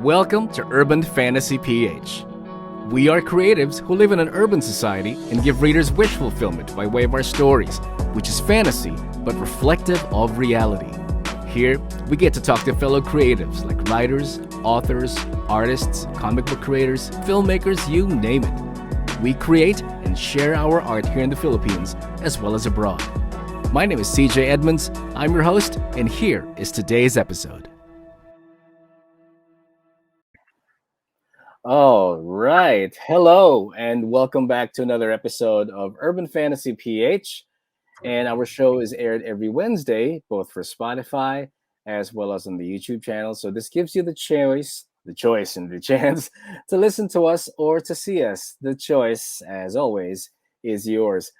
Welcome to Urban Fantasy PH. We are creatives who live in an urban society and give readers wish fulfillment by way of our stories, which is fantasy but reflective of reality. Here, we get to talk to fellow creatives like writers, authors, artists, comic book creators, filmmakers, you name it. We create and share our art here in the Philippines as well as abroad. My name is CJ Edmonds, I'm your host, and here is today's episode. All right. Hello, and welcome back to another episode of Urban Fantasy PH. And our show is aired every Wednesday, both for Spotify as well as on the YouTube channel. So this gives you the choice and the chance to listen to us or to see us. The choice, as always, is yours.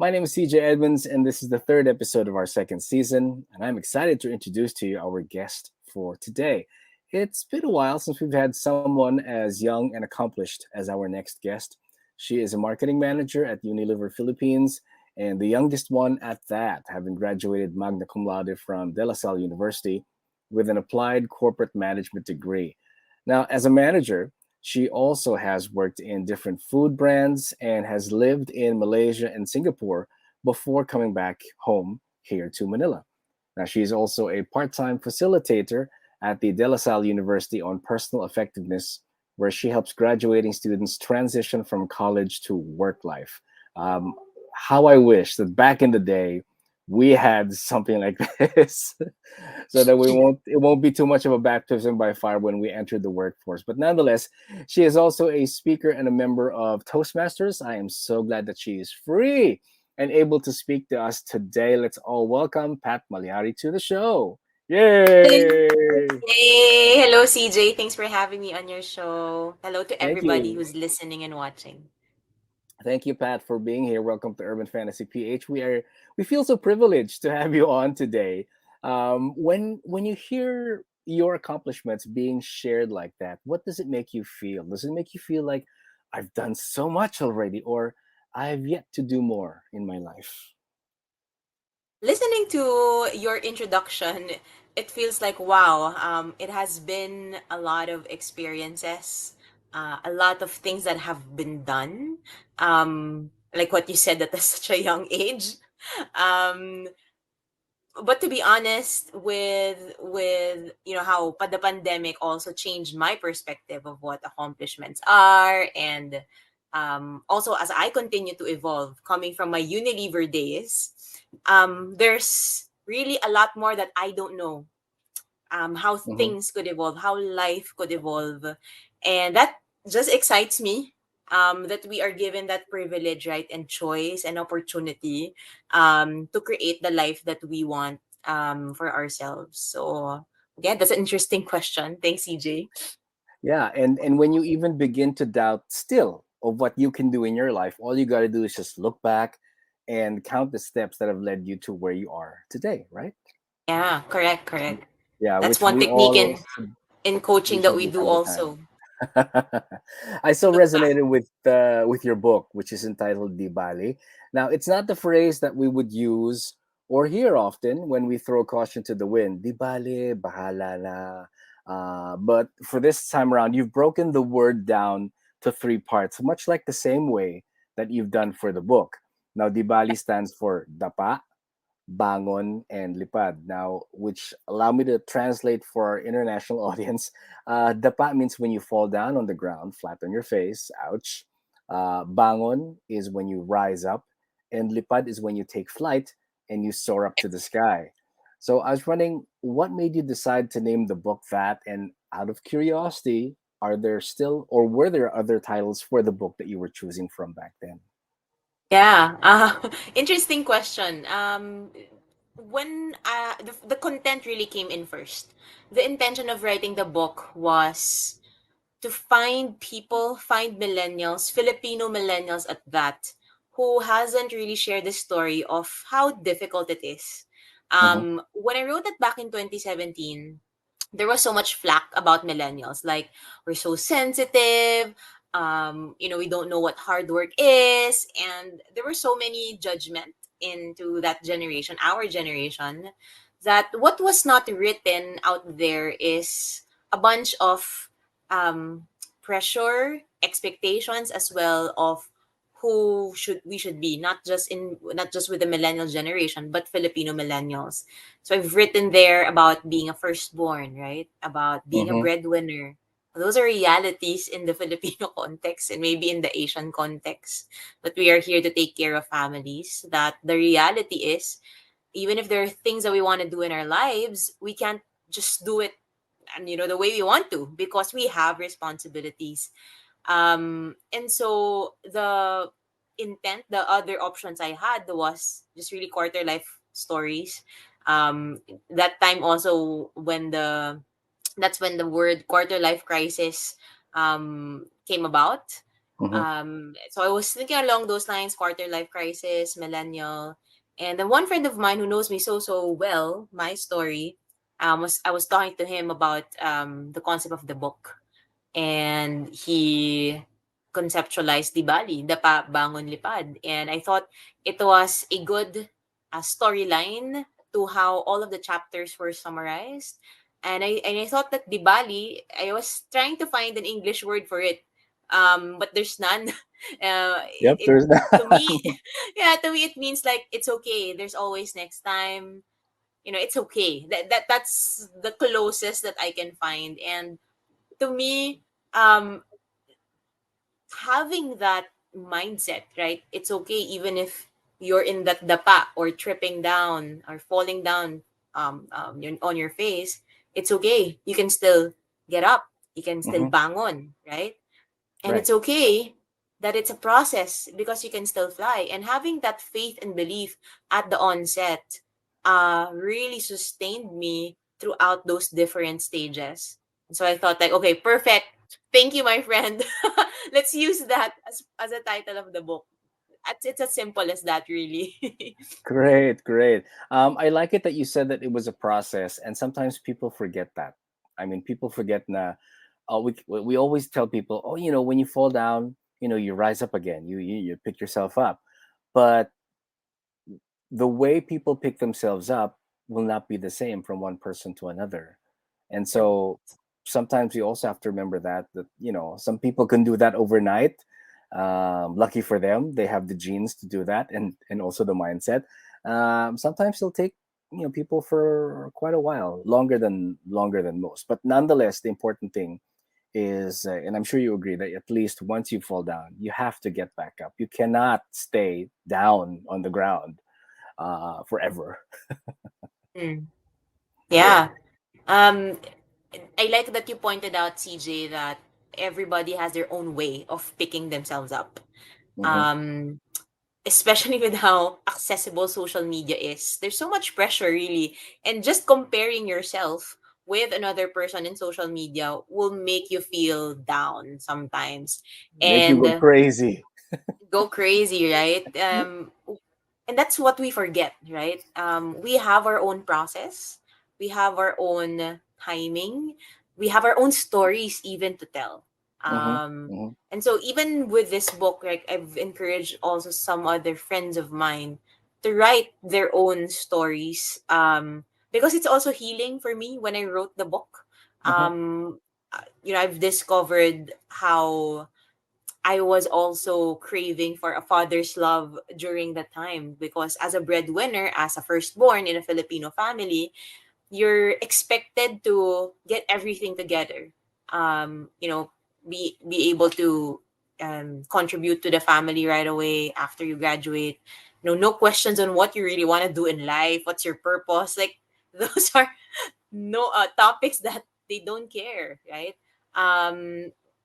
My name is CJ Edmonds, and this is the third episode of our second season. And I'm excited to introduce to you our guest for today. It's been a while since we've had someone as young and accomplished as our next guest. She is a marketing manager at Unilever Philippines and the youngest one at that, having graduated Magna Cum Laude from Salle University with an applied corporate management degree. Now, as a manager, she also has worked in different food brands and has lived in Malaysia and Singapore before coming back home here to Manila. Now, she's also a part-time facilitator at the De La Salle University on personal effectiveness, where she helps graduating students transition from college to work life. Um, how I wish that back in the day we had something like this, so that it won't be too much of a baptism by fire when we enter the workforce. But nonetheless, she is also a speaker and a member of Toastmasters. I am so glad that she is free and able to speak to us today. Let's all welcome Pat Mallari to the show. Yay! Hey, hello CJ. Thanks for having me on your show. Hello to Thank everybody you. who's listening and watching. Thank you, Pat, for being here. Welcome to Urban Fantasy PH. We feel so privileged to have you on today. When you hear your accomplishments being shared like that, what does it make you feel? Does it make you feel like I've done so much already, or I've yet to do more in my life? Listening to your introduction, it feels like wow, it has been a lot of experiences, a lot of things that have been done. Like what you said, that at such a young age. Um, but to be honest, with how the pandemic also changed my perspective of what accomplishments are, and also as I continue to evolve, coming from my Unilever days, there's really a lot more that I don't know, how Hmm. things could evolve, how life could evolve. And that just excites me, that we are given that privilege, right, and choice and opportunity, to create the life that we want, for ourselves. So, yeah, that's an interesting question. Thanks, CJ. Yeah, and when you even begin to doubt still of what you can do in your life, all you got to do is just look back and count the steps that have led you to where you are today, right? Yeah, correct, correct. Yeah, That's which one we technique all in we coaching that should we do do from the time. also. I so Look back. resonated with your book, which is entitled Di Bali. Now, it's not the phrase that we would use or hear often when we throw caution to the wind. Di Bali, bahala na. But for this time around, you've broken the word down to three parts, much like the same way that you've done for the book. Now, Di Bali stands for dapa, bangon, and lipad. Now, which allow me to translate for our international audience. Dapa means when you fall down on the ground, flat on your face, ouch. Bangon is when you rise up, and lipad is when you take flight and you soar up to the sky. So I was wondering, what made you decide to name the book that? And out of curiosity, are there still, or were there other titles for the book that you were choosing from back then? Yeah, interesting question. When the content really came in first, the intention of writing the book was to find people, find millennials, Filipino millennials at that, who hasn't really shared the story of how difficult it is. Hmm. When I wrote it back in 2017, there was so much flack about millennials. Like, we're so sensitive. We don't know what hard work is. And there were so many judgment into that generation, our generation, that what was not written out there is a bunch of um, pressure, expectations as well of who should we should be, not just with the millennial generation, but Filipino millennials. So I've written there about being a firstborn, right? About being a Mm-hmm. breadwinner. Those are realities in the Filipino context and maybe in the Asian context. But we are here to take care of families. That the reality is, even if there are things that we want to do in our lives, we can't just do it and the way we want to, because we have responsibilities. And so the intent, the other options I had was just really quarter life stories. That time also, when the that's when the word quarter life crisis came about. Mm-hmm. So I was thinking along those lines: quarter life crisis, millennial. And then one friend of mine who knows me so well, my story, was I was talking to him about the concept of the book, and he conceptualized the Bali, Dapa Bangon Lipad. And I thought it was a good storyline to how all of the chapters were summarized. And I thought that the Bali, I was trying to find an English word for it, but there's none. Yep, It there's to me, that. yeah, to me it means like it's okay. There's always next time. It's okay. That's the closest that I can find. And to me, um having that mindset, right? It's okay even if you're in that dapa or tripping down or falling down on your face. It's okay. You can still get up. You can still Mm-hmm. bangon, right? And Right. it's okay that it's a process, because you can still fly. And having that faith and belief at the onset really sustained me throughout those different stages. And so I thought, like, okay, perfect. Thank you, my friend. Let's use that as a title of the book. It's as simple as that, really. Great, great. I like it that you said that it was a process, and sometimes people forget that. I mean, people forget na. We always tell people, oh, when you fall down, you rise up again. You pick yourself up, but the way people pick themselves up will not be the same from one person to another. And Correct. so sometimes you also have to remember that some people can do that overnight. Lucky for them, they have the genes to do that, and also the mindset. Sometimes it'll take people for quite a while, longer than most. But nonetheless, the important thing is, and I'm sure you agree, that at least once you fall down, you have to get back up. You cannot stay down on the ground forever. Mm. Great. Yeah. Um, I like that you pointed out, CJ, that everybody has their own way of picking themselves up. Hmm. Um, Especially with how accessible social media is. There's so much pressure, really. And just comparing yourself with another person in social media will make you feel down sometimes. Make you And go crazy. go crazy, right? And that's what we forget, right? We have our own process, we have our own timing, we have our own stories even to tell. Hmm. Um, Hmm. and so even with this book, like, I've encouraged also some other friends of mine to write their own stories, because it's also healing for me when I wrote the book. Hmm. I've discovered how I was also craving for a father's love during that time, because as a breadwinner, as a firstborn in a Filipino family, you're expected to get everything together. Um, you know, be able to contribute to the family right away after you graduate. No questions on what you really want to do in life, what's your purpose. Like, those are no topics that they don't care, right?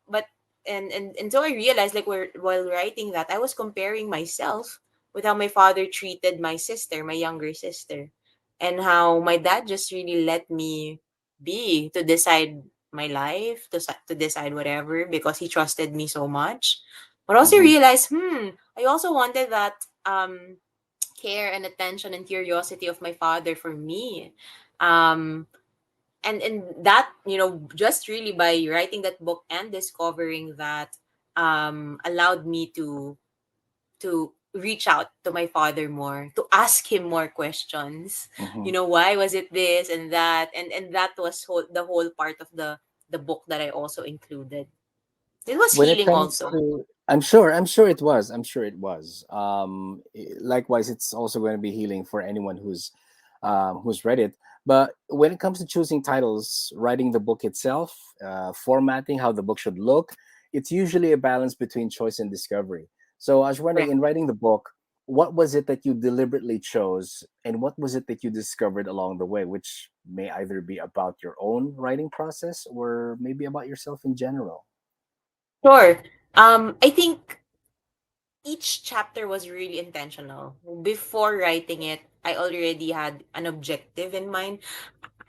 But and so I realized, like, while writing that, I was comparing myself with how my father treated my sister, my younger sister, and how my dad just really let me be to decide my life, to decide whatever, because he trusted me so much. But also Hmm. realized, I also wanted that care and attention and curiosity of my father for me. Um, and that, just really by writing that book and discovering that, allowed me to reach out to my father more, to ask him more questions. Hmm. Why was it this and that, and that was the whole part of the the book that I also included. It was When it healing comes also. to, I'm sure it was, I'm sure it was. Likewise, it's also going to be healing for anyone who's read it. But when it comes to choosing titles, writing the book itself, formatting how the book should look, it's usually a balance between choice and discovery. So I was wondering, Correct. in writing the book, what was it that you deliberately chose, and what was it that you discovered along the way, which may either be about your own writing process or maybe about yourself in general? Sure. I think each chapter was really intentional. Before writing it, I already had an objective in mind.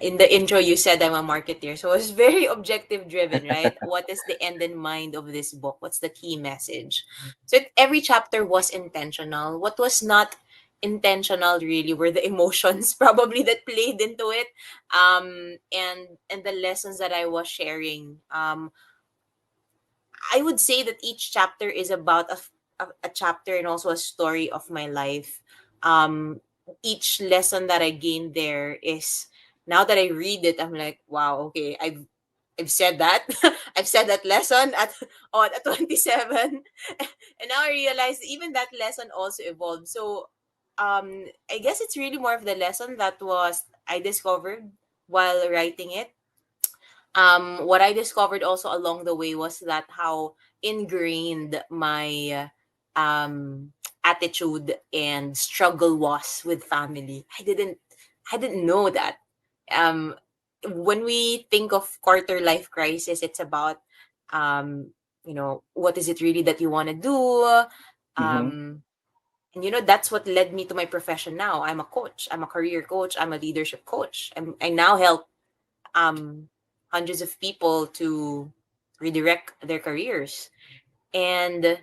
In the intro, you said I'm a marketeer, so it's very objective driven, right? What is the end in mind of this book? What's the key message? So every chapter was intentional. What was not intentional really were the emotions probably that played into it, and the lessons that I was sharing. I would say that each chapter is about a chapter and also a story of my life. Each lesson that I gained there is, now that I read it, I'm like, wow, okay, I've said that. I've said that lesson at at 27. And now I realize even that lesson also evolved. So I guess it's really more of the lesson that was I discovered while writing it. What I discovered also along the way was that how ingrained my attitude and struggle was with family. I didn't know that. Um, when we think of quarter life crisis, it's about what is it really that you want to do? Hmm. Um, and that's what led me to my profession now. I'm a coach. I'm a career coach. I'm a leadership coach. I now help um, hundreds of people to redirect their careers. And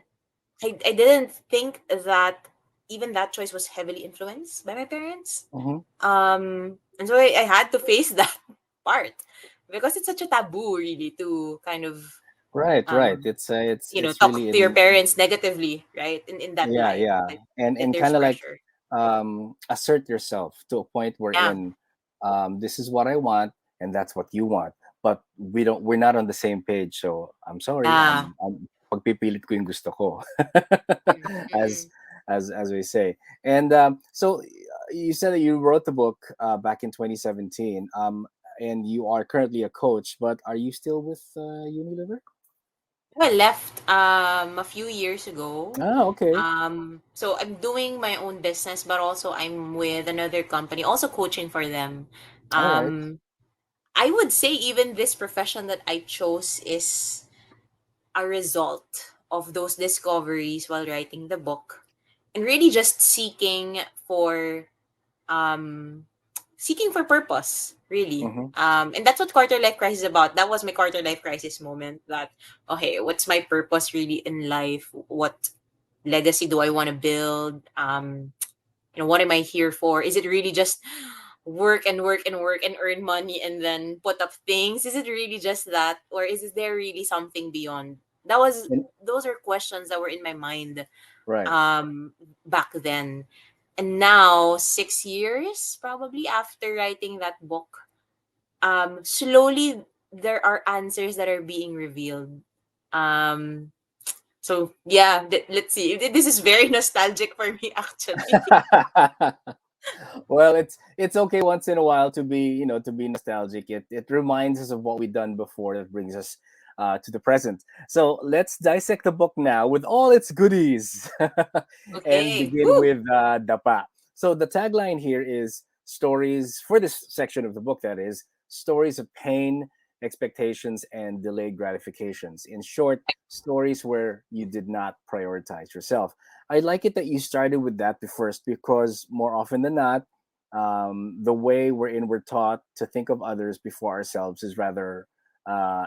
I didn't think that even that choice was heavily influenced by my parents. Hmm. And so I had to face that part because it's such a taboo, really, to kind of Right, right. um, It's talk really to your in, parents negatively, right? In that yeah, light, yeah, that and there's kind of like pressure. assert yourself to a point Yeah. wherein this is what I want and that's what you want, but we're not on the same page. So I'm sorry, Yeah. pagpipilit ko yung gusto ko, as Mm-mm. as we say. And so you said that you wrote the book back in 2017, and you are currently a coach, but are you still with Unilever? I left a few years ago. Ah, okay. So I'm doing my own business, but also I'm with another company, also coaching for them. All right. Um, I would say even this profession that I chose is a result of those discoveries while writing the book, and really just for um seeking for purpose, really. Mm-hmm. And that's what quarter life crisis is about. That was my quarter life crisis moment, that okay, what's my purpose really in life? What legacy do I want to build? What am I here for? Is it really just work and work and work and earn money and then put up things? Is it really just that, or is there really something beyond? And, Those are questions that were in my mind right. back then. And now, 6 years probably after writing that book, slowly there are answers that are being revealed. Um, so yeah, let's see. This is very nostalgic for me, actually. Well, it's okay once in a while to be, to be nostalgic. It reminds us of what we've done before, that brings us to the present. So let's dissect the book now with all its goodies, and Okay. begin Woo! with Dapa. So the tagline here is stories for this section of the book, that is stories of pain, expectations, and delayed gratifications. In short, stories where you did not prioritize yourself. I like it that you started with that first, because more often than not, the way we're taught to think of others before ourselves is rather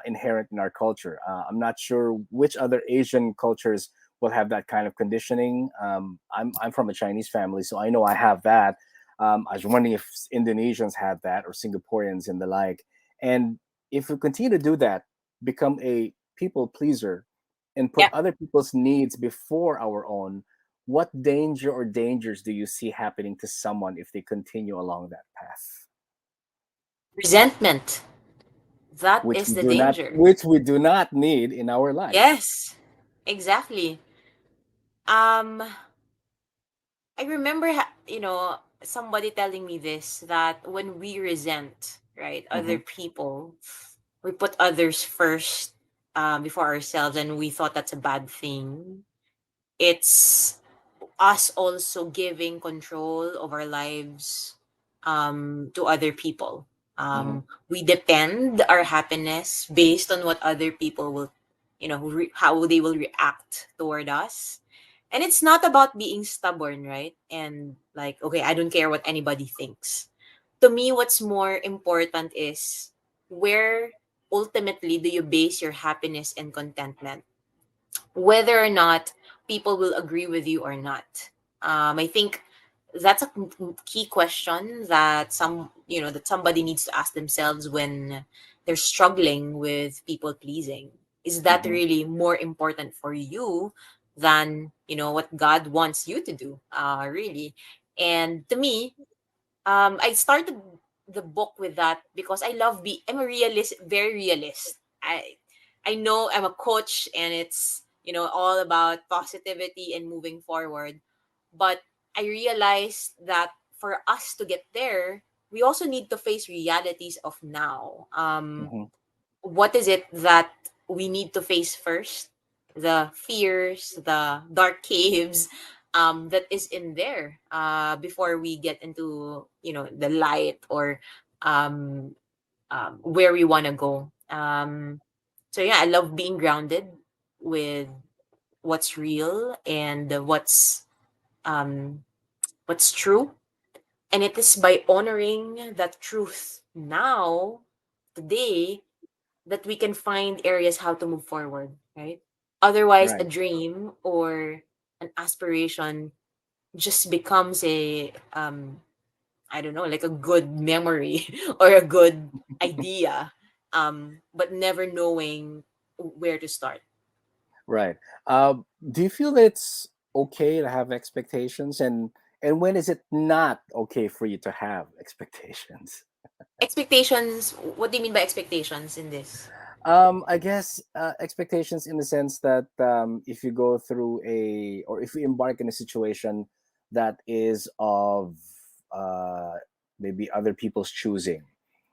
inherent in our culture. I'm not sure which other Asian cultures will have that kind of conditioning. I'm from a Chinese family, so I know I have that. I was wondering if Indonesians have that, or Singaporeans and the like. And if we continue to do that, become a people pleaser, and put Yeah. other people's needs before our own, what danger or dangers do you see happening to someone if they continue along that path? Resentment. That is the danger. which we do not need in our life. Yes, exactly. Um, I remember, somebody telling me this, that when we resent, right, Hmm. other people, we put others first, before ourselves, and we thought that's a bad thing. It's us also giving control of our lives, to other people. Hmm. We depend our happiness based on what other people will, how they will react toward us. And it's not about being stubborn, right? And like, okay, I don't care what anybody thinks. To me, what's more important is, where ultimately do you base your happiness and contentment, whether or not people will agree with you or not. I think that's a key question that that somebody needs to ask themselves when they're struggling with people pleasing. Is that Hmm. really more important for you than what God wants you to do? Really, and to me, I started the book with that because I'm a realist, very realist. I know I'm a coach, and it's all about positivity and moving forward. But I realized that for us to get there, we also need to face realities of now. Hmm. What is it that we need to face first? The fears, the dark caves, that is in there, before we get into the light, or um, where we want to go. So yeah, I love being grounded with what's real, and um, what's true, and it is by honoring that truth now, today, that we can find areas how to move forward, right? Otherwise, a Right. dream or an aspiration just becomes a I don't know, like a good memory or a good idea, but never knowing where to start. Right. Do you feel that it's okay to have expectations, and when is it not okay for you to have expectations? Expectations. What do you mean by expectations in this? I guess expectations in the sense that if you go through or if you embark in a situation that is of uh, maybe other people's choosing,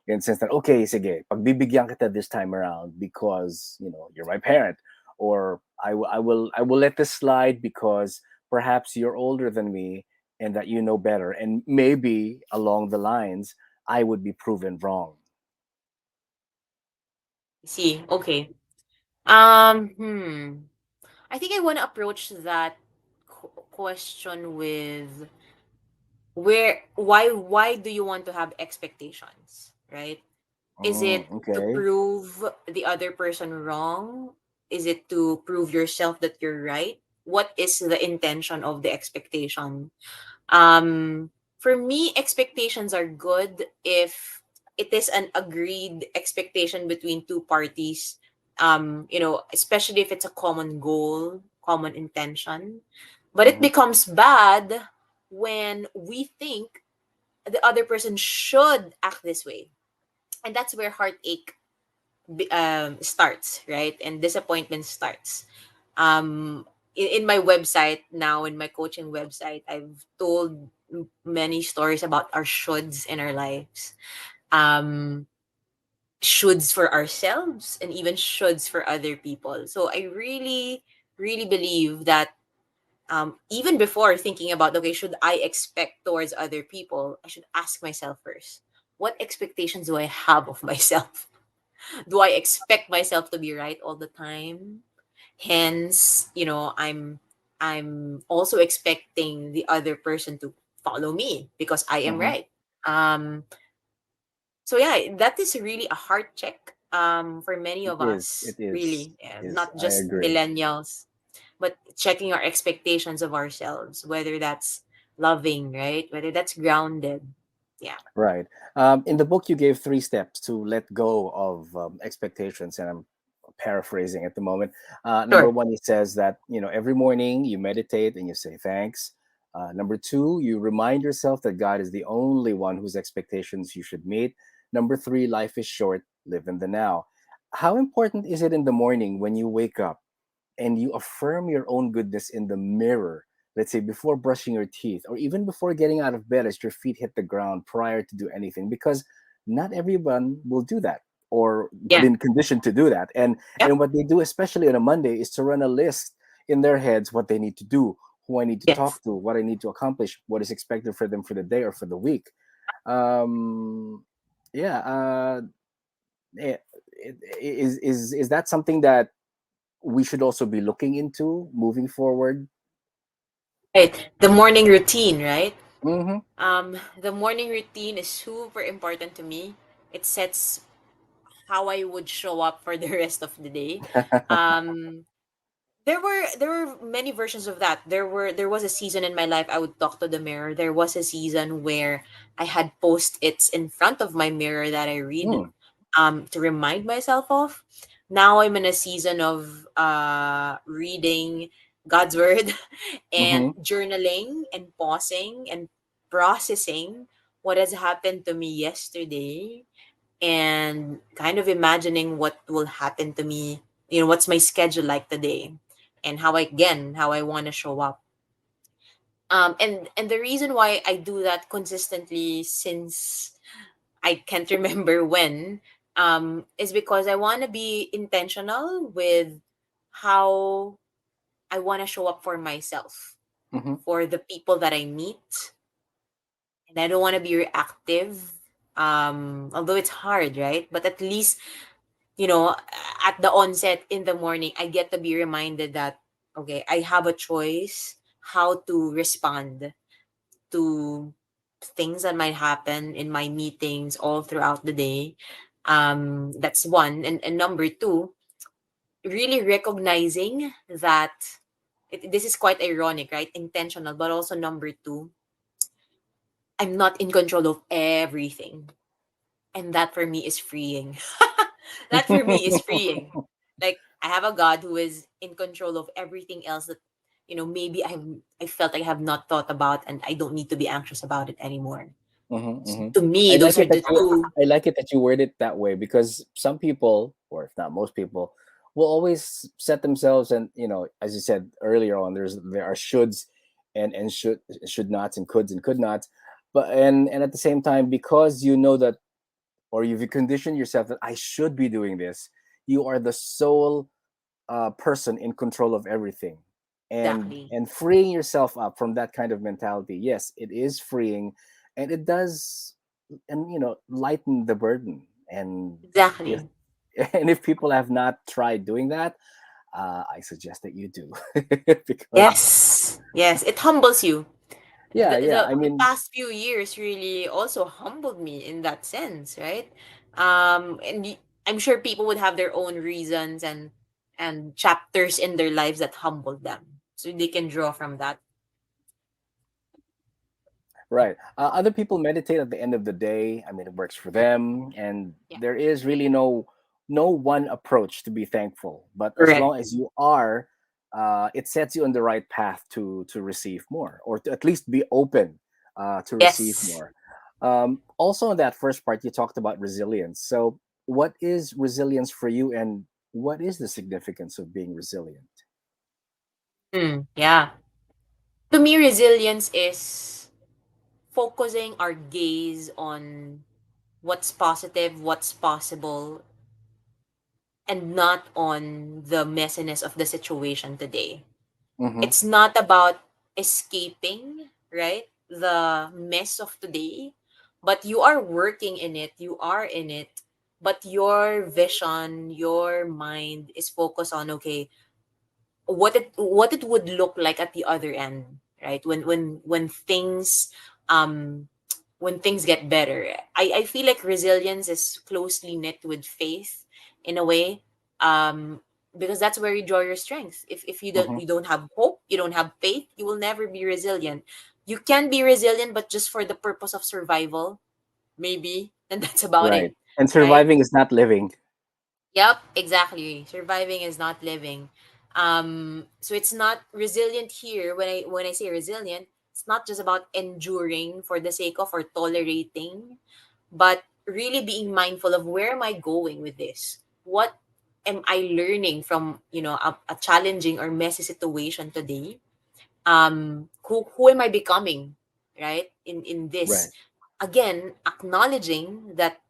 in the sense that, okay, sige, pagbibigyan kita this time around because you're my parent, or I will let this slide because perhaps you're older than me and that you know better, and maybe along the lines I would be proven wrong. See, okay. Hmm. I think I want to approach that question with, why do you want to have expectations, right? Is it to Okay. prove the other person wrong? Is it to prove yourself that you're right? What is the intention of the expectation? For me, expectations are good if it is an agreed expectation between two parties. Especially if it's a common goal, common intention. But it Hmm. becomes bad when we think the other person should act this way, and that's where heartache starts, right? And disappointment starts. In my website now, in my coaching website, I've told many stories about our shoulds in our lives. Um, shoulds for ourselves, and even shoulds for other people. So I really, really believe that, even before thinking about, okay, should I expect towards other people, I should ask myself first, what expectations do I have of myself? Do I expect myself to be right all the time? Hence, I'm also expecting the other person to follow me because I am Hmm. right. Um, so yeah, that is really a heart check, for many It of is. us, It is. really, It is. not I just agree. millennials, but checking our expectations of ourselves, whether that's loving, right? Whether that's grounded. Yeah. Right. In the book, you gave 3 steps to let go of expectations, and I'm paraphrasing at the moment. Number Sure. one, it says that every morning you meditate and you say thanks. Number two, you remind yourself that God is the only one whose expectations you should meet. Number three, life is short. live in the now. How important is it in the morning when you wake up and you affirm your own goodness in the mirror, let's say before brushing your teeth or even before getting out of bed as your feet hit the ground prior to do anything? Because not everyone will do that or Yeah. been conditioned to do that. Yep. And what they do, especially on a Monday, is to run a list in their heads what they need to do, who I need to Yes. talk to, what I need to accomplish, what is expected for them for the day or for the week. Um, yeah, eh, is that something that we should also be looking into moving forward? Right. The morning routine, right? Mm-hmm. The morning routine is super important to me. It sets how I would show up for the rest of the day. Um, there were many versions of that. There was a season in my life I would talk to the mirror. There was a season where I had post-its in front of my mirror that I read Mm. to remind myself of. Now I'm in a season of reading God's word and Mm-hmm. journaling and pausing and processing what has happened to me yesterday and kind of imagining what will happen to me, what's my schedule like today and how I want to show up. And the reason why I do that consistently since I can't remember when, is because I want to be intentional with how I want to show up for myself, Mm-hmm. for the people that I meet, and I don't want to be reactive. Although it's hard, right? But at least, at the onset in the morning, I get to be reminded that, okay, I have a choice how to respond to things that might happen in my meetings all throughout the day. That's one. And number two, really recognizing that this is quite ironic, right? Intentional, but also number two, I'm not in control of everything. And that for me is freeing. That for me is freeing. Like I have a God who is in control of everything else that maybe I felt I have not thought about and I don't need to be anxious about it anymore. Mm-hmm. So Mm-hmm. to me, I like those are it that the you two. I like it that you word it that way because some people, or if not most people, will always set themselves and as you said earlier on, there are shoulds and should nots and coulds and could nots. But and at the same time, because you know that or you've conditioned yourself that I should be doing this, you are the sole person in control of everything, Exactly. and freeing yourself up from that kind of mentality, yes, it is freeing, and it does, and lighten the burden. And if Exactly. and if people have not tried doing that, I suggest that you do. Because Yes. Yes. It humbles you. yeah, The, yeah, the I the mean, past few years really also humbled me in that sense, right? I'm sure people would have their own reasons and chapters in their lives that humbled them, so they can draw from that. right. Other people meditate at the end of the day. I mean, it works for them, and Yeah. there is really no one approach to be thankful. But as Correct. long as you are, it sets you on the right path to receive more, or to at least be open to receive Yes. more. Also, in that first part, you talked about resilience. So, what is resilience for you, and what is the significance of being resilient? Yeah. To me, resilience is focusing our gaze on what's positive, what's possible, and not on the messiness of the situation today. Mm-hmm. It's not about escaping, right? The mess of today, but you are working in it, you are in it, but your vision, your mind is focused on, okay, what it would look like at the other end, right? Um when things get better. I feel like resilience is closely knit with faith in a way. Because that's where you draw your strength. If you don't Mm-hmm. you don't have hope, you don't have faith, you will never be resilient. You can be resilient, but just for the purpose of survival, maybe, and that's about it, Right. And right? surviving is not living. Yep, exactly. Surviving is not living. So it's not resilient here. When I say resilient, it's not just about enduring for the sake of or tolerating, but really being mindful of where am I going with this? What am I learning from, a challenging or messy situation today? Who am I becoming, right? In this. Right. Again, acknowledging that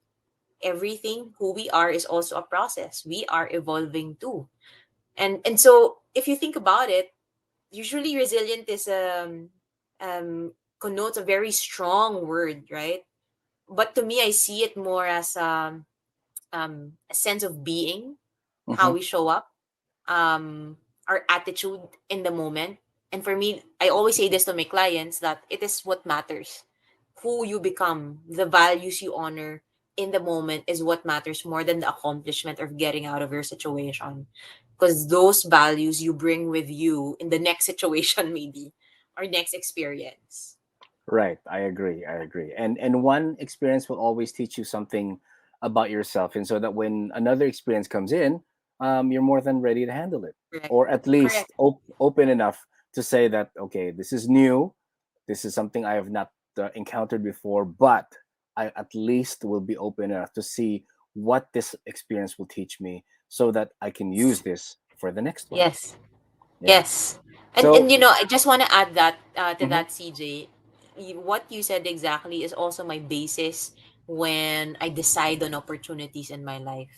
everything who we are is also a process. We are evolving too. And so if you think about it, usually resilient is um connotes a very strong word, right? But to me, I see it more as a sense of being, how Mm-hmm. we show up, um, our attitude in the moment. And for me, I always say this to my clients that it is what matters. Who you become, the values you honor in the moment is what matters more than the accomplishment of getting out of your situation. Because those values you bring with you in the next situation, maybe, or next experience. Right. I agree. I agree. And one experience will always teach you something about yourself, and so that when another experience comes in, you're more than ready to handle it, Correct. or at least Correct. open enough to say that, okay, this is new, this is something I have not encountered before, but I at least will be open enough to see what this experience will teach me, so that I can use this for the next one. Yes. Yeah. Yes. And So. I just want to add that to Mhm. that, CJ. What you said exactly is also my basis when I decide on opportunities in my life.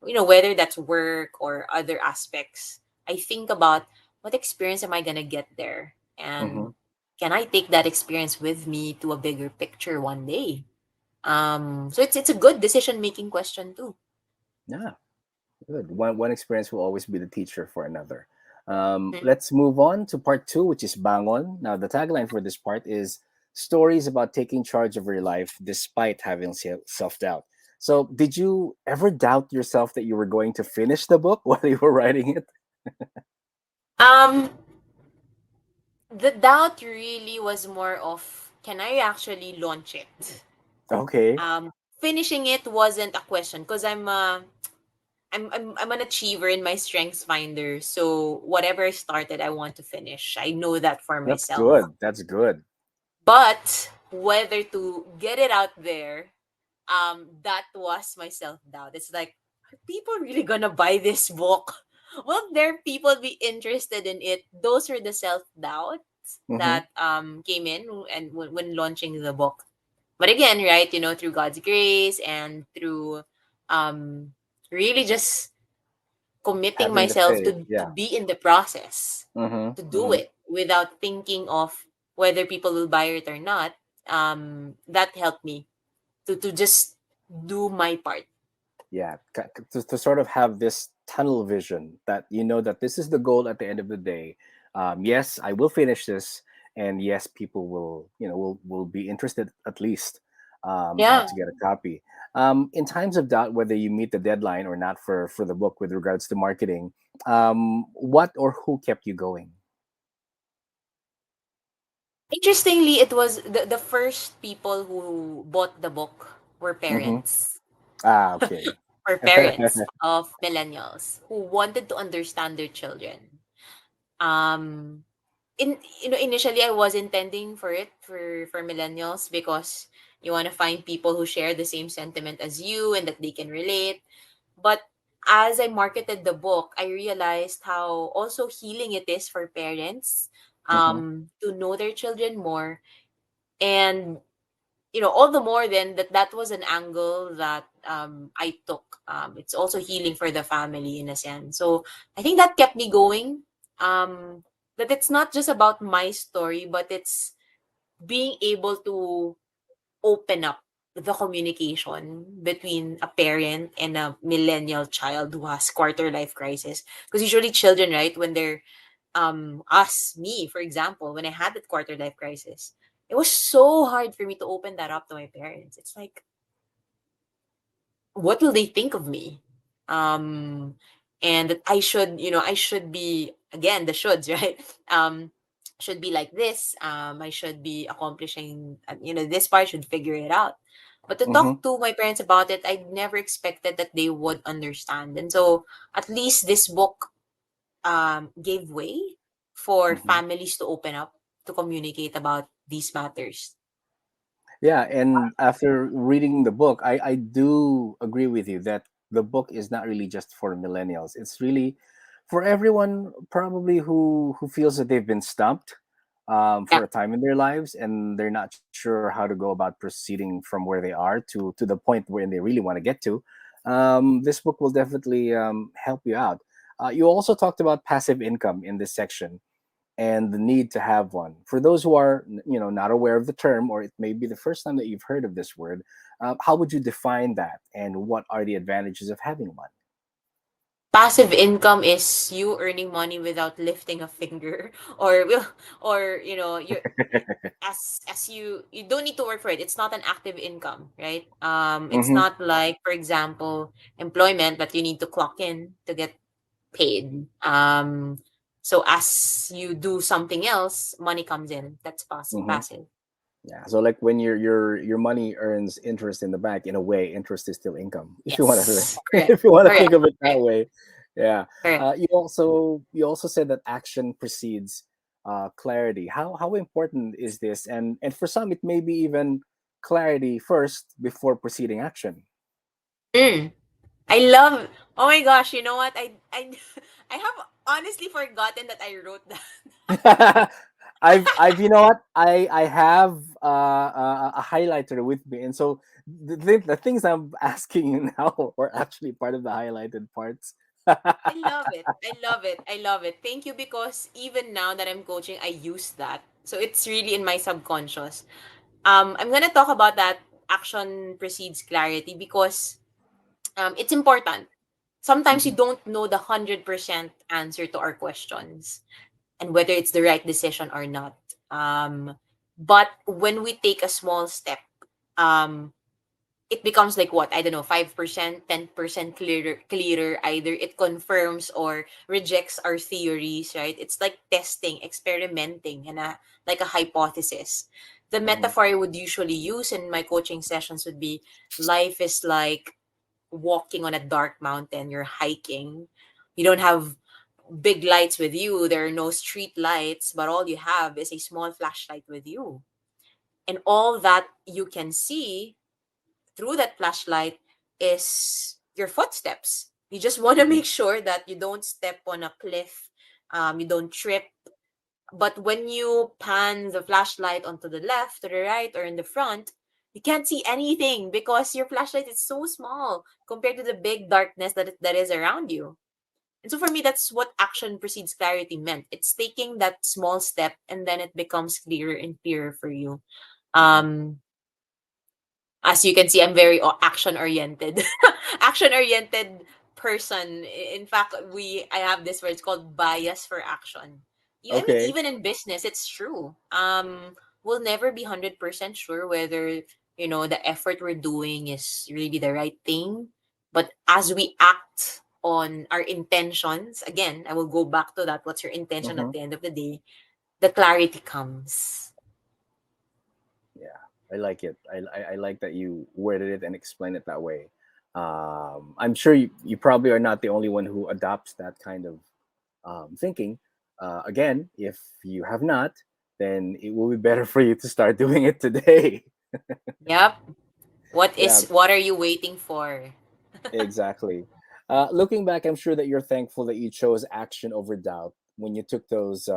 Whether that's work or other aspects. I think about what experience am I going to get there, Mhm. and can I take that experience with me to a bigger picture one day? So it's a good decision making question too. Yeah. Good. One experience will always be the teacher for another. Mhm. Let's move on to part two, which is Bangon. Now, the tagline for this part is stories about taking charge of your life despite having self doubt. So, did you ever doubt yourself that you were going to finish the book while you were writing it? Um, the doubt really was more of, can I actually launch it? Okay, Finishing it wasn't a question because I'm an achiever in my strengths finder. So whatever I started, I want to finish. I know that for that's myself. good. That's good. But whether to get it out there, that was my self doubt. It's like, are people really gonna buy this book? Will there people be interested in it? Those were the self doubts Hmm. that came in and when launching the book. But again, right, through God's grace and through um really just committing Having the myself faith. to Yeah. be in the process, Hmm. to do Hmm. it without thinking of whether people will buy it or not. That helped me to just do my part. Yeah, to sort of have this tunnel vision that you know that this is the goal at the end of the day. Yes, I will finish this, and yes, people will, will be interested at least, Yeah. to get a copy. In times of doubt whether you meet the deadline or not for the book with regards to marketing, what or who kept you going? Interestingly, it was the first people who bought the book were Hmm. parents. Ah, okay. Or parents of millennials who wanted to understand their children. Um initially I was intending for it for millennials because you want to find people who share the same sentiment as you and that they can relate. But as I marketed the book, I realized how also healing it is for parents Hmm. to know their children more. And all the more then that was an angle that I took. It's also healing for the family in a sense. So I think that kept me going. That it's not just about my story, but it's being able to open up the communication between a parent and a millennial child who has quarter life crisis. Because usually children, right, when they're me, for example, when I had that quarter life crisis, it was so hard for me to open that up to my parents. It's like, what will they think of me? Um, and that I should be, again, the shoulds, right? Should be like this. I should be accomplishing, this part, should figure it out. But to Hmm. talk to my parents about it, I never expected that they would understand. And so at least this book gave way for Hmm. families to open up, to communicate about these matters. Yeah, and after reading the book, I do agree with you that the book is not really just for millennials. It's really for everyone probably who feels that they've been stumped Yeah. for a time in their lives, and they're not sure how to go about proceeding from where they are to the point where they really want to get to. This book will definitely help you out. You also talked about passive income in this section and the need to have one. For those who are, not aware of the term, or it may be the first time that you've heard of this word, how would you define that, and what are the advantages of having one? Passive income is you earning money without lifting a finger, or you as you don't need to work for it. It's not an active income, right? It's Mm-hmm. not like, for example, employment that you need to clock in to get paid. So as you do something else, money comes in. That's Mm-hmm. passive. Yeah. So like when your money earns interest in the bank, in a way, interest is still income. If you want to, Yes, correct, if you want to correct, think of it that correct, way, yeah. correct. You also said that action precedes clarity. How important is this? And for some, it may be even clarity first before proceeding action. Mm. I love. Oh my gosh! You know what? I have honestly forgotten that I wrote that. I've you know what I have a highlighter with me, and so the things I'm asking you now are actually part of the highlighted parts. I love it. I love it. I love it. Thank you, because even now that I'm coaching, I use that. So it's really in my subconscious. I'm gonna talk about that action precedes clarity because it's important. Sometimes you Mhm, don't know the 100% answer to our questions and whether it's the right decision or not. But when we take a small step, um, it becomes like what, I don't know, 5%, 10% clearer. Either it confirms or rejects our theories, right? It's like testing, experimenting, and like a hypothesis. The mhm, metaphor I would usually use in my coaching sessions would be, life is like walking on a dark mountain. You're hiking, you don't have big lights with you, there are no street lights, but all you have is a small flashlight with you, and all that you can see through that flashlight is your footsteps. You just want to mhm, make sure that you don't step on a cliff, you don't trip. But when you pan the flashlight onto the left, to the right, or in the front, you can't see anything because your flashlight is so small compared to the big darkness that is around you. And so for me, that's what action precedes clarity meant. It's taking that small step and then it becomes clearer and clearer for you. mhm. Um, as you can see, I'm very action oriented. Action oriented person. In fact, I have this word, it's called bias for action. I mean, Okay. even in business, it's true. We'll never be 100% sure whether, the effort we're doing is really the right thing. But as we act on our intentions, again, I will go back to that. What's your intention at Mhm. the end of the day? The clarity comes. Yeah, I like it. I like that you worded it and explained it that way. I'm sure you probably are not the only one who adopts that kind of thinking. Again, if you have not, then it will be better for you to start doing it today. Yep. Yeah, What are you waiting for? exactly. Looking back, I'm sure that you're thankful that you chose action over doubt when you took those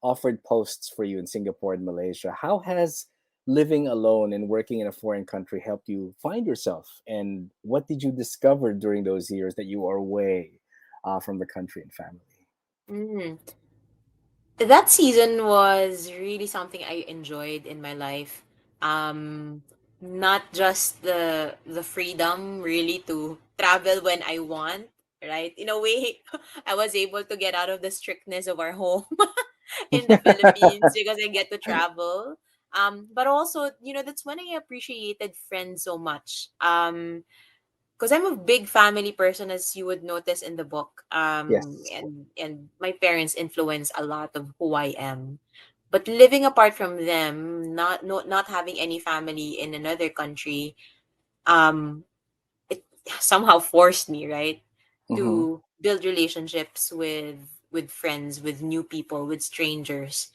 offered posts for you in Singapore and Malaysia. How has living alone and working in a foreign country helped you find yourself? And what did you discover during those years that you are away from the country and family? Mm. That season was really something I enjoyed in my life. Um, Not just the freedom really to travel when I want, right? In a way, I was able to get out of the strictness of our home in the Philippines because I get to travel. But also, that's when I appreciated friends so much. Because I'm a big family person, as you would notice in the book. Yes. And my parents influence a lot of who I am. But living apart from them, not having any family in another country, um, it somehow forced me, right, Hmm. to build relationships with friends, with new people, with strangers.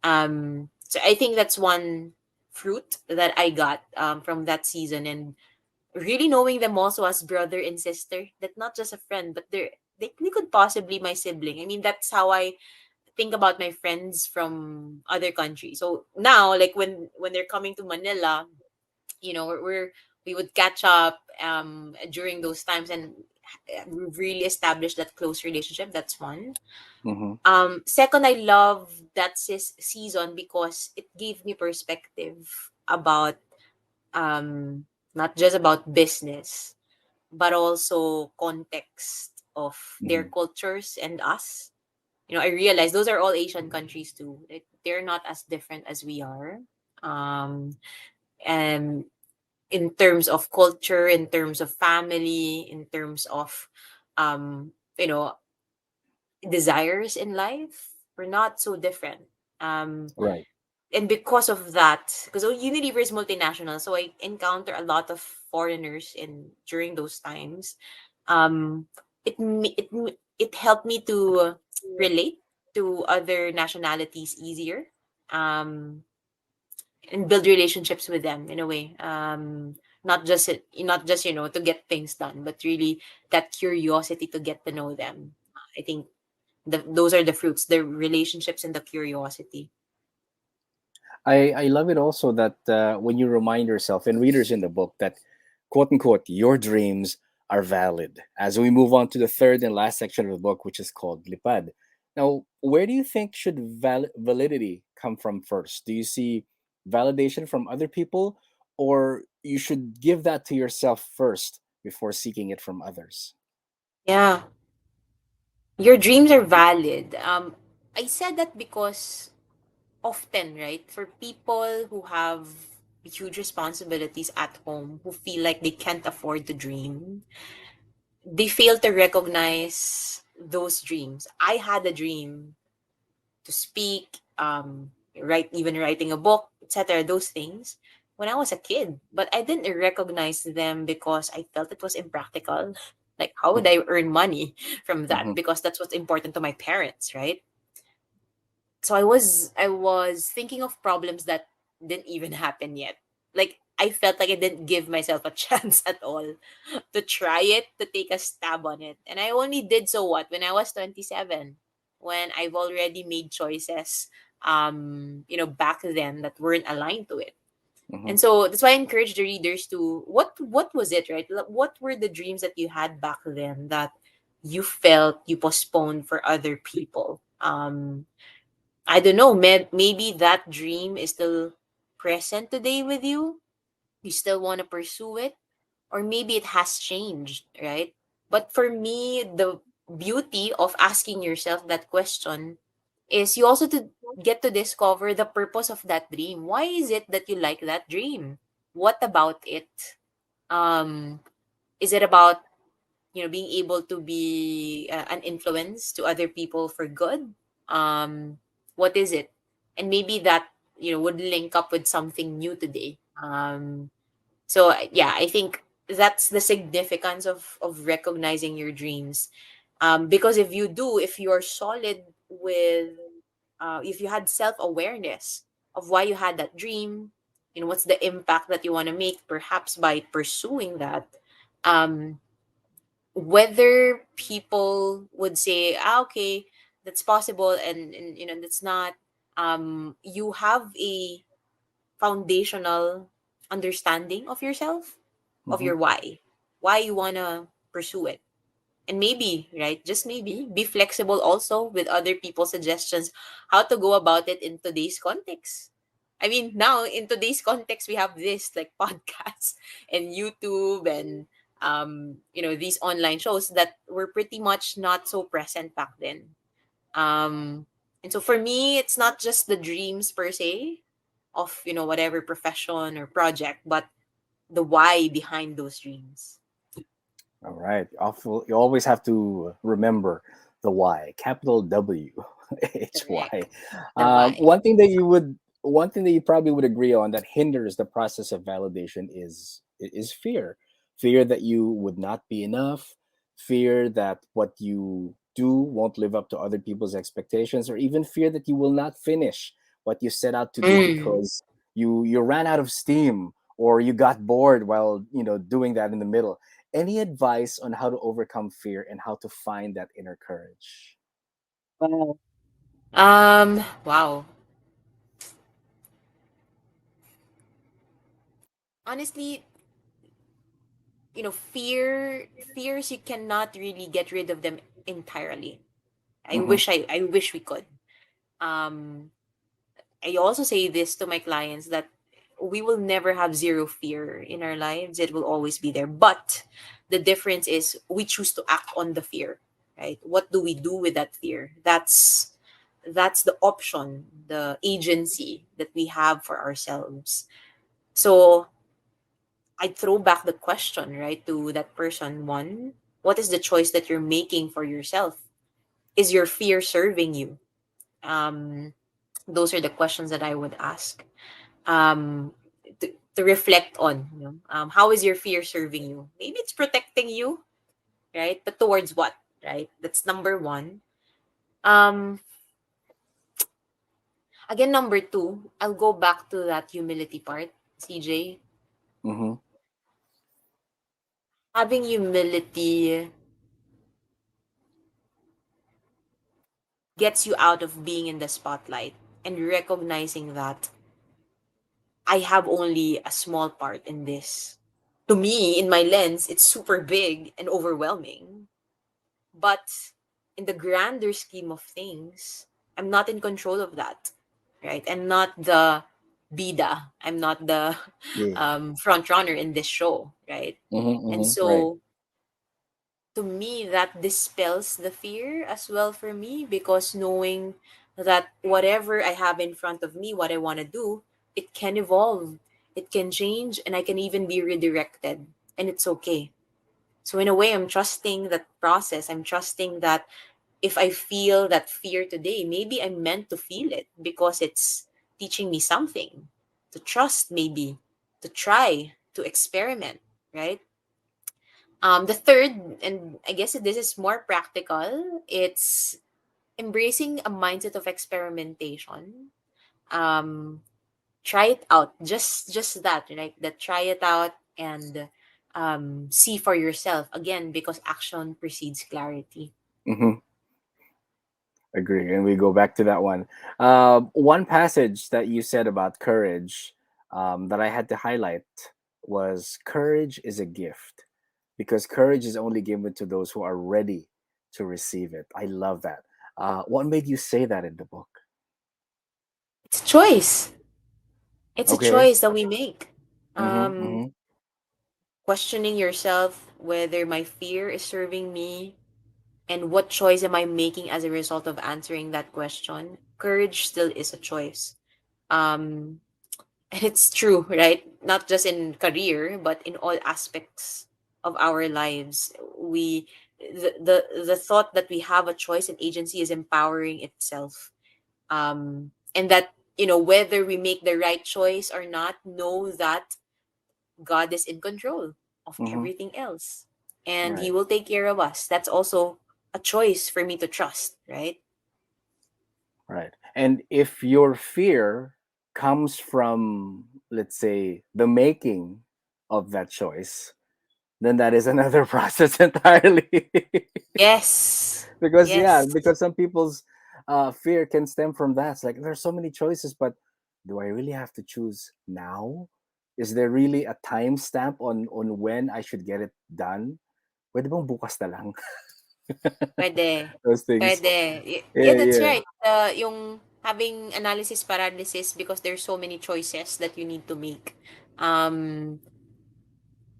So I think that's one fruit that I got from that season, and really knowing them also as brother and sister, that not just a friend, but they could possibly my sibling. I mean, that's how I think about my friends from other countries. So now, like when they're coming to Manila, we would catch up during those times, and we've really established that close relationship. That's one. Mm-hmm. Second, I love that season because it gave me perspective about um not just about business, but also context of their Mm-hmm. cultures and us. I realize those are all Asian countries too. They're not as different as we are. And in terms of culture, in terms of family, in terms of um, you know, desires in life, we're not so different. Um, Right. and because of that, because Unilever is multinational, so I encounter a lot of foreigners in during those times. Um, it helped me to relate to other nationalities easier, um, and build relationships with them in a way. Not just to get things done, but really that curiosity to get to know them. I think those are the fruits, the relationships and the curiosity. I love it also that when you remind yourself and readers in the book that, quote unquote, your dreams are valid. As we move on to the third and last section of the book, which is called Lipad. Now, where do you think should validity come from first? Do you see validation from other people, or you should give that to yourself first before seeking it from others? Yeah, your dreams are valid. I said that because often, right, for people who have huge responsibilities at home, who feel like they can't afford to dream, they fail to recognize those dreams. I had a dream to speak, even writing a book, etc. Those things when I was a kid, but I didn't recognize them because I felt it was impractical. Like, how would I earn money from that? Mm-hmm. Because that's what's important to my parents, right? So I was thinking of problems that didn't even happen yet. Like, I felt like I didn't give myself a chance at all to try it, to take a stab on it. And I only did so what when I was 27, when I've already made choices back then that weren't aligned to it. Mm-hmm. And so that's why I encourage the readers to what was it, right? What were the dreams that you had back then that you felt you postponed for other people? I don't know, maybe that dream is still present today with you. You still want to pursue it, or maybe it has changed, right? But for me, the beauty of asking yourself that question is you also to get to discover the purpose of that dream. Why is it that you like that dream? What about it? Um, is it about being able to be an influence to other people for good? um what is it? And maybe that would link up with something new today. So yeah, I think that's the significance of recognizing your dreams. Because if you're solid with if you had self-awareness of why you had that dream, what's the impact that you want to make perhaps by pursuing that. um Whether people would say, okay, that's possible, and that's not, you have a foundational understanding of yourself, of Mm-hmm. your why you want to pursue it. And maybe, right, just maybe be flexible also with other people's suggestions how to go about it in today's context. I mean, now in today's context, we have this like podcasts and YouTube and these online shows that were pretty much not so present back then. Um, and so for me, it's not just the dreams per se of whatever profession or project, but the why behind those dreams. All right. You always have to remember the why, capital W, H Y. Correct. The why. One thing that you probably would agree on that hinders the process of validation is fear, fear that you would not be enough, fear that what you do won't live up to other people's expectations, or even fear that you will not finish what you set out to do Mm. because you ran out of steam, or you got bored while doing that in the middle. Any advice on how to overcome fear and how to find that inner courage? Wow. Wow. Honestly, fears, you cannot really get rid of them entirely. Mm-hmm. I wish we could. Um, I also say this to my clients that we will never have zero fear in our lives. It will always be there. But the difference is we choose to act on the fear, right? What do we do with that fear? That's the option, the agency that we have for ourselves. So I'd throw back the question, right, to that person. One, what is the choice that you're making for yourself? Is your fear serving you? Um, those are the questions that I would ask. To reflect on, how is your fear serving you? Maybe it's protecting you, right? But towards what, right? That's number one. Um, Again, number two, I'll go back to that humility part, CJ. Mm-hmm. Having humility gets you out of being in the spotlight and recognizing that I have only a small part in this. To me, in my lens, it's super big and overwhelming. But in the grander scheme of things, I'm not in control of that, right? I'm not the bida. I'm not the Yeah. front runner in this show, right? Mm-hmm. And Mm-hmm. Right. so to me, that dispels the fear as well for me, because knowing that whatever I have in front of me, what I want to do, it can evolve, it can change, and I can even be redirected, and it's okay. So in a way, I'm trusting that process. I'm trusting that if I feel that fear today, maybe I'm meant to feel it because it's teaching me something to trust, maybe to try, to experiment, right? The third, and I guess this is more practical, it's embracing a mindset of experimentation. Um, Try it out, just that, right? That try it out and see for yourself again, because action precedes clarity. Mm-hmm. Agree. And we go back to that one. One passage that you said about courage, that I had to highlight, was courage is a gift, because courage is only given to those who are ready to receive it. I love that. What made you say that in the book? It's a choice. It's a Okay. choice that we make. Mm-hmm. Um, Mm-hmm. Questioning yourself whether my fear is serving me and what choice am I making as a result of answering that question. Courage still is a choice. Um, and it's true, right? Not just in career, but in all aspects of our lives. The thought that we have a choice and agency is empowering itself. And that, whether we make the right choice or not, know that God is in control of Mm-hmm. everything else, and He Right. will take care of us. That's also a choice for me to trust, right? Right. And if your fear comes from, let's say, the making of that choice, then that is another process entirely. Yes. Because yeah, Yes. because some people's fear can stem from that. It's like there's so many choices, but do I really have to choose now? Is there really a timestamp on when I should get it done? Pwede bang bukas na lang? Pwede. Those things. Pwede. Yeah, Yeah, that's yeah, right. Yung having analysis paralysis because there's so many choices that you need to make. Um,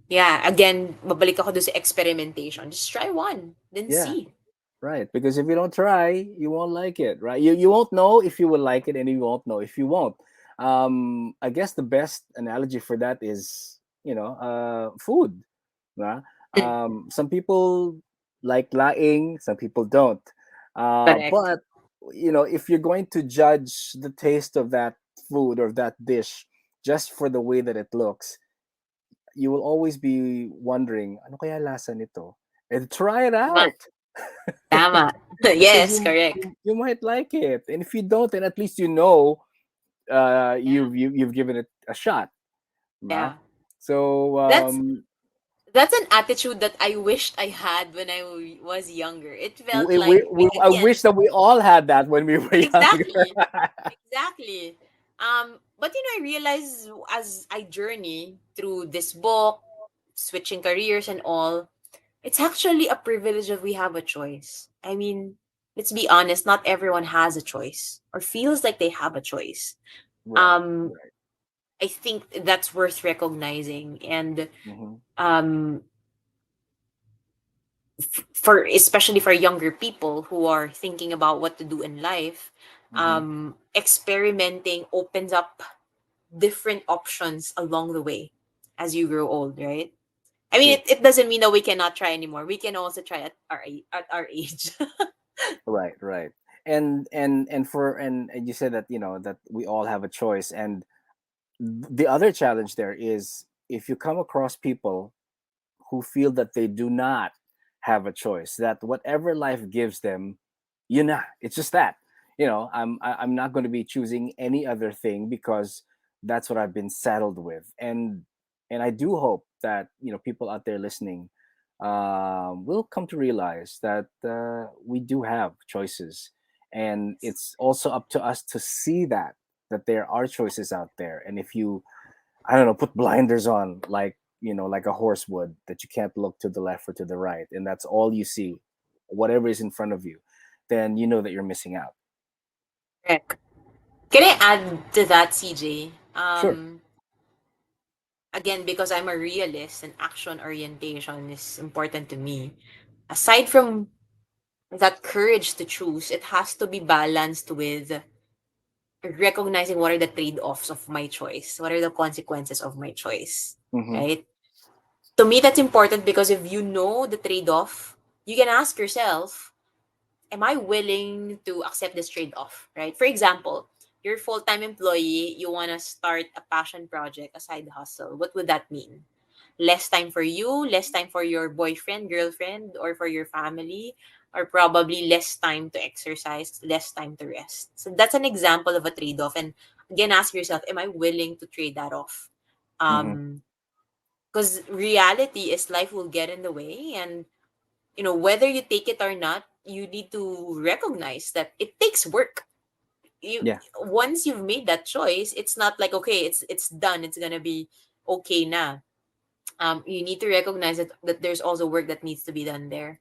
yeah, again, babalik ako doon sa experimentation. Just try one, then yeah. see. Right, because if you don't try, you won't like it, right? You won't know if you will like it, and you won't know if you won't. I guess the best analogy for that is, food. Nah? Mm, Some people like laing, some people don't. correct. But if you're going to judge the taste of that food or that dish just for the way that it looks, you will always be wondering, ano kaya lasa nito? And try it Tama. out. Tama. Because Yes, you, correct. you you might like it, and if you don't, then at least you know Yeah. you've given it a shot, ma. Yeah. So That's that's an attitude that I wished I had when I was younger. It felt like I again, wish that we all had that when we were younger. exactly. Exactly. But I realize as I journey through this book, switching careers and all, it's actually a privilege that we have a choice. I mean, let's be honest, not everyone has a choice or feels like they have a choice. Right, Um, right. I think that's worth recognizing. And Mm-hmm, um, for especially for younger people who are thinking about what to do in life, mm-hmm. experimenting opens up different options along the way as you grow old, right? I mean, True. it doesn't mean that we cannot try anymore. We can also try at at our age. Right, right. And you said that that we all have a choice, and the other challenge there is if you come across people who feel that they do not have a choice, that whatever life gives them, it's just that. I'm not going to be choosing any other thing because that's what I've been saddled with. And I do hope that people out there listening will come to realize that we do have choices, and it's also up to us to see that there are choices out there. And if you, I don't know, put blinders on, like a horse would, that you can't look to the left or to the right, and that's all you see, whatever is in front of you, then you know that you're missing out. Correct. Can I add to that, CJ? Sure. Again, because I'm a realist and action orientation is important to me. Aside from that courage to choose, it has to be balanced with recognizing what are the trade-offs of my choice, what are the consequences of my choice, Mm-hmm. right? To me, that's important because if you know the trade-off, you can ask yourself, am I willing to accept this trade-off, right? For example, you're a full-time employee, you want to start a passion project, a side hustle. What would that mean? Less time for you, less time for your boyfriend, girlfriend, or for your family, or probably less time to exercise, less time to rest. So that's an example of a trade-off. And again, ask yourself, am I willing to trade that off? Mm-hmm. Because reality is life will get in the way, and whether you take it or not, you need to recognize that it takes work. You Yeah, Once you've made that choice, it's not like okay, it's done, it's gonna be okay now. You need to recognize that there's also work that needs to be done there.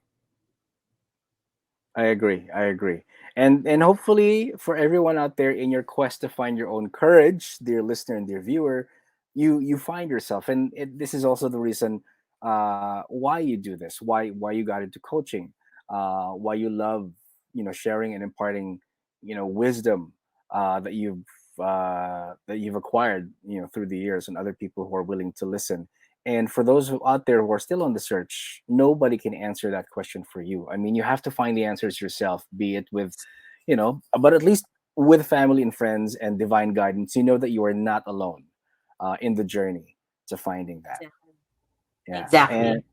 I agree. I agree. And hopefully for everyone out there in your quest to find your own courage, dear listener and dear viewer, you find yourself. And this is also the reason why you do this, why you got into coaching, why you love sharing and imparting wisdom that you've acquired through the years, and other people who are willing to listen. And for those out there who are still on the search, nobody can answer that question for you. I mean, you have to find the answers yourself, be it with, but at least with family and friends and divine guidance, you know that you are not alone in the journey to finding that. Exactly. Yeah. And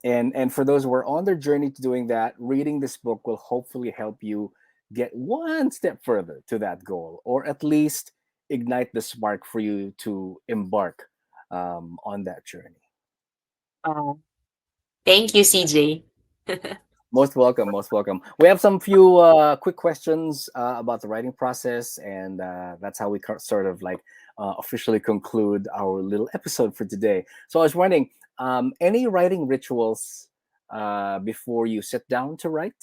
Exactly. and for those who are on their journey to doing that, reading this book will hopefully help you get one step further to that goal, or at least ignite the spark for you to embark on that journey. Oh, thank you, CJ. Most welcome, most welcome. We have some few quick questions about the writing process, and that's how we sort of like officially conclude our little episode for today. So I was wondering, any writing rituals before you sit down to write?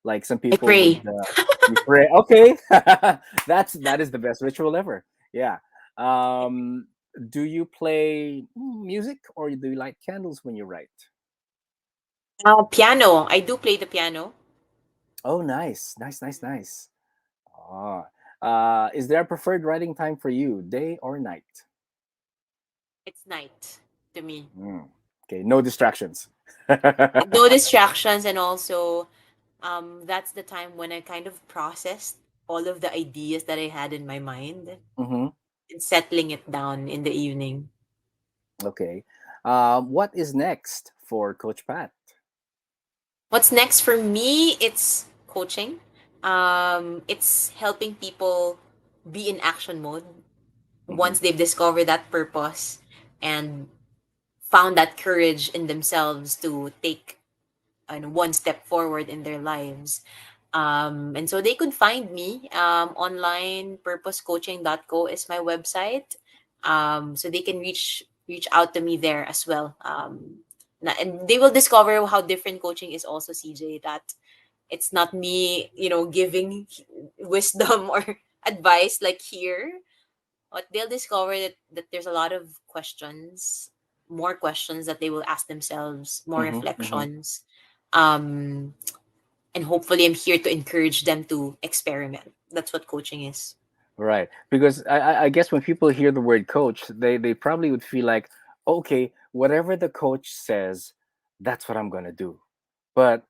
Like some I people would, pray. you pray. Okay, that is the best ritual ever. Yeah. Um, do you play music, or do you light candles when you write? Piano. I do play the piano. Oh, nice, nice, nice, nice. Ah, is there a preferred writing time for you, day or night? It's night to me. Mm, okay, no distractions. No distractions, and also that's the time when I kind of processed all of the ideas that I had in my mind Hmm. and settling it down in the evening. Okay. What is next for Coach Pat? What's next for me? It's coaching. It's helping people. be in action mode Hmm. once they've discovered that purpose and found that courage in themselves to take one step forward in their lives. And so they could find me online. Purposecoaching.co is my website. So they can reach out to me there as well. And they will discover how different coaching is also, CJ, that it's not me, giving wisdom or advice like here, but they'll discover that there's a lot of questions, more questions that they will ask themselves, more Hmm. Hmm. reflections. Um, and hopefully, I'm here to encourage them to experiment. That's what coaching is. Right. Because I guess when people hear the word coach, they probably would feel like, okay, whatever the coach says, that's what I'm gonna do. But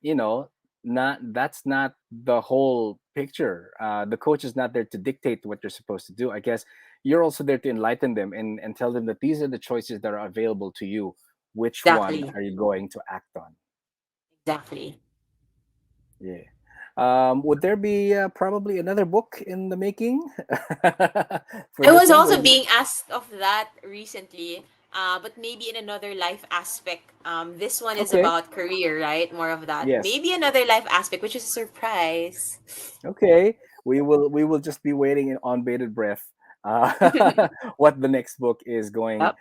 not that's not the whole picture. The coach is not there to dictate what you're supposed to do. I guess you're also there to enlighten them and tell them that these are the choices that are available to you. Which one Exactly. are you going to act on? Exactly. Yeah. Would there be probably another book in the making for I this was one? also being asked of that recently, but maybe in another life aspect. This one is Okay. about career, right? More of that. Yes. Maybe another life aspect, which is a surprise. Okay. We will just be waiting on bated breath. What the next book is going Yep.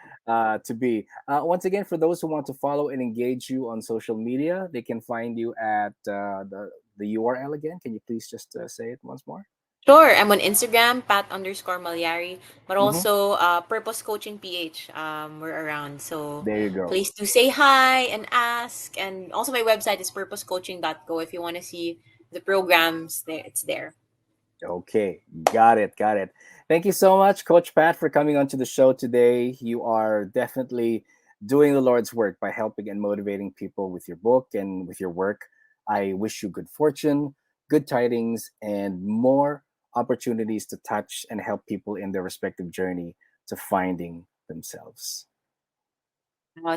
to be. Once again, for those who want to follow and engage you on social media, they can find you at the URL again. Can you please just say it once more? Sure, I'm on Instagram, Pat_Mallari, but Hmm. also Purpose Coaching PH. We're around. So There you go. please do say hi and ask. And also my website is purposecoaching.co if you want to see the programs there. It's there. Okay, got it, got it. Thank you so much, Coach Pat, for coming onto the show today. You are definitely doing the Lord's work by helping and motivating people with your book and with your work. I wish you good fortune, good tidings, and more opportunities to touch and help people in their respective journey to finding themselves.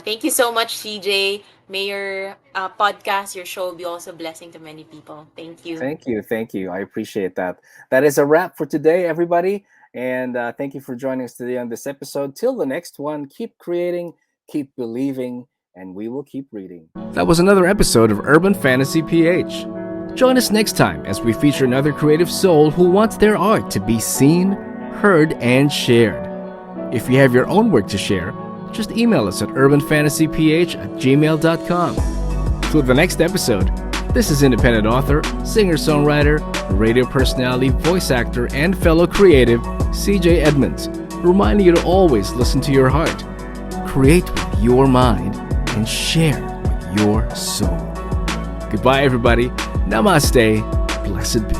Thank you so much, CJ. May your podcast, your show be also a blessing to many people. Thank you. Thank you. Thank you. I appreciate that. That is a wrap for today, everybody. And thank you for joining us today on this episode. Till the next one, keep creating, keep believing, and we will keep reading. That was another episode of Urban Fantasy PH. Join us next time as we feature another creative soul who wants their art to be seen, heard, and shared. If you have your own work to share, just email us at urbanfantasyph@gmail.com. Till the next episode, this is independent author, singer-songwriter, radio personality, voice actor, and fellow creative CJ Edmonds, reminding you to always listen to your heart, create with your mind, and share with your soul. Goodbye, everybody. Namaste. Blessed be.